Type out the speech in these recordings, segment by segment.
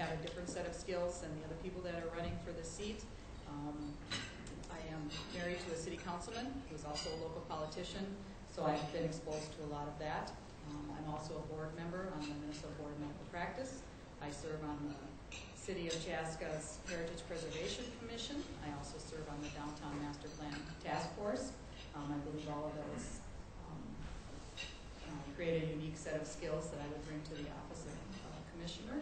have a different set of skills than the other people that are running for the seat. I am married to a city councilman who's also a local politician, so I've been exposed to a lot of that. I'm also a board member on the Minnesota Board of Medical Practice. I serve on the City of Chaska's Heritage Preservation Commission. I also serve on the Downtown Master Plan Task Force. I believe all of those create a unique set of skills that I would bring to the office of Commissioner.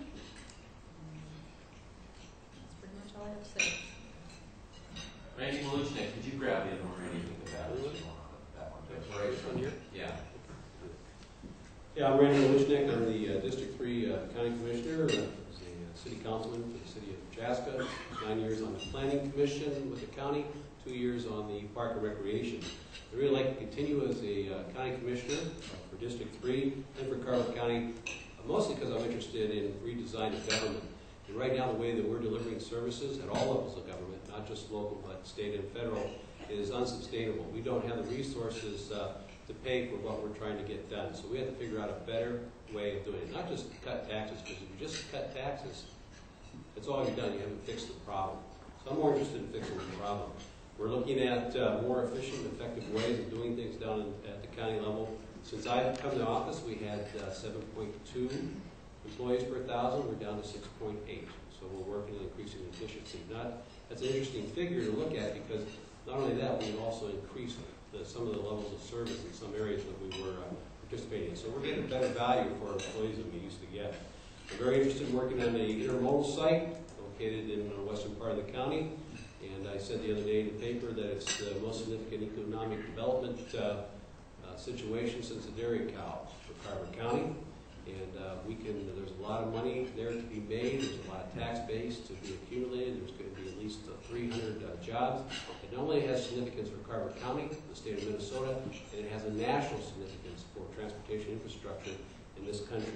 That's pretty much all I have to say. Randy Maluchnik, could you grab the other one, Randy? That one. Right from here? Yeah. Yeah, I'm Randy Maluchnik. I'm the District 3 County Commissioner. I was a City Councilman for the City of Chaska. 9 years on the Planning Commission with the county. 2 years on the Park and Recreation. I'd really like to continue as a County Commissioner for District 3 and for Carver County, mostly because I'm interested in redesign of government. And right now, the way that we're delivering services at all levels of government, not just local but state and federal, is unsustainable. We don't have the resources to pay for what we're trying to get done. So we have to figure out a better way of doing it. Not just cut taxes, because if you just cut taxes, that's all you've done. You haven't fixed the problem. So I'm more interested in fixing the problem. We're looking at more efficient and effective ways of doing things down at the county level. Since I've come to office, we had 7.2 employees per 1,000. We're down to 6.8. So we're working on increasing efficiency. That's an interesting figure to look at because not only that, we've also increased some of the levels of service in some areas that we were participating in. So we're getting better value for our employees than we used to get. I'm very interested in working on the intermodal site located in the western part of the county. And I said the other day in the paper that it's the most significant economic development situation since the dairy cow for Carver County. And there's a lot of money there to be made. There's a lot of tax base to be accumulated. There's going to be at least 300 jobs. It not only has significance for Carver County, the state of Minnesota, and it has a national significance for transportation infrastructure in this country.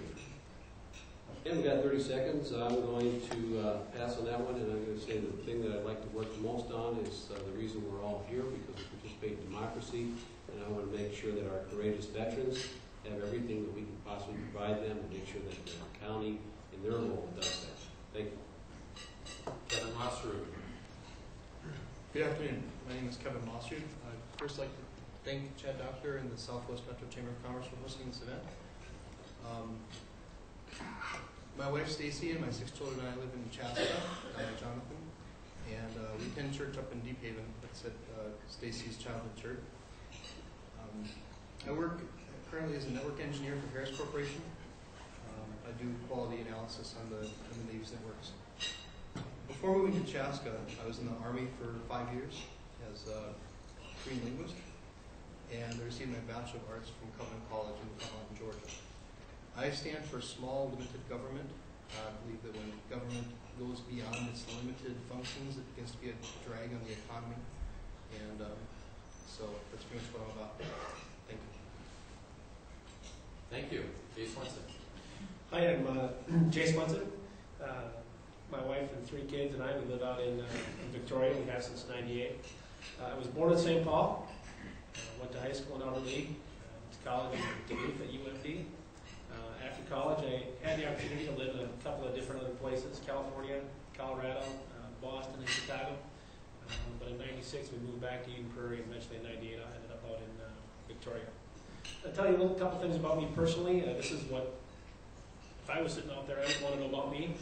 And we've got 30 seconds. I'm going to pass on that one, and I'm going to say the thing that I'd like to work the most on is the reason we're all here, because we participate in democracy, and I want to make sure that our courageous veterans have everything that we can possibly provide them and make sure that the county in their role does that. Thank you. Kevin Mosserud. Good afternoon. My name is Kevin Mosserud. I'd first like to thank Chad Doctor and the Southwest Metro Chamber of Commerce for hosting this event. My wife Stacy and my 6 children and I live in Chaska, Jonathan, and we attend church up in Deep Haven. That's at Stacy's childhood church. I work currently as a network engineer for Harris Corporation. I do quality analysis on the Navy's networks. Before moving to Chaska, I was in the Army for 5 years as a Korean linguist, and I received my Bachelor of Arts from Covenant College in Covenant, Georgia. I stand for small, limited government. I believe that when government goes beyond its limited functions, it begins to be a drag on the economy. And so that's pretty much what I'm about. Thank you. Thank you. Jay Swenson. Hi, I'm Jay Swenson. My wife and 3 kids and I, we live out in Victoria. We have since '98. I was born in St. Paul. Went to high school in Albert Lea. Went to college in Duluth at UMD. After college, I had the opportunity to live in a couple of different other places, California, Colorado, Boston, and Chicago. But in '96, we moved back to Eden Prairie, and eventually in '98, I ended up out in Victoria. I'll tell you a couple things about me personally. This is what, if I was sitting out there, I would want to know about me.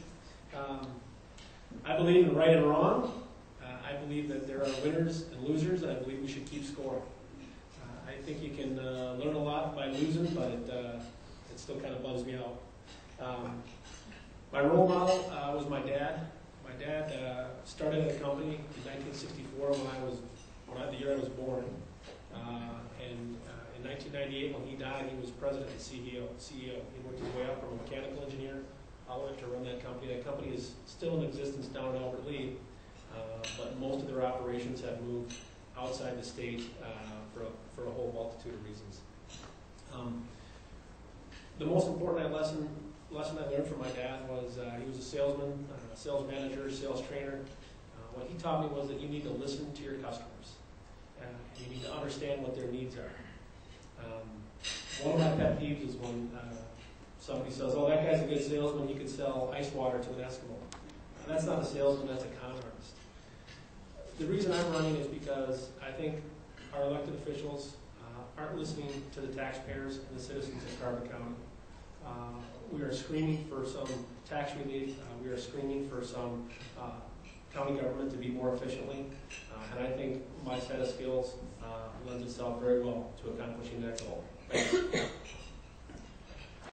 I believe in right and wrong. I believe that there are winners and losers, and I believe we should keep score. I think you can learn a lot by losing, but it still kind of bums me out. My role model was my dad. My dad started at a company in 1964 the year I was born. And in 1998, when he died, he was president and CEO. He worked his way up from a mechanical engineer all the way up to run that company. That company is still in existence down in Albert Lea, but most of their operations have moved outside the state for a whole multitude of reasons. The most important lesson I learned from my dad was he was a salesman, sales manager, sales trainer. What he taught me was that you need to listen to your customers. You need to understand what their needs are. One of my pet peeves is when somebody says, "Oh, that guy's a good salesman. He could sell ice water to an Eskimo." That's not a salesman. That's a con artist. The reason I'm running is because I think our elected officials aren't listening to the taxpayers and the citizens of Carver County. We are screaming for some tax relief. We are screaming for some county government to be more efficiently. And I think my set of skills lends itself very well to accomplishing that goal. Thanks.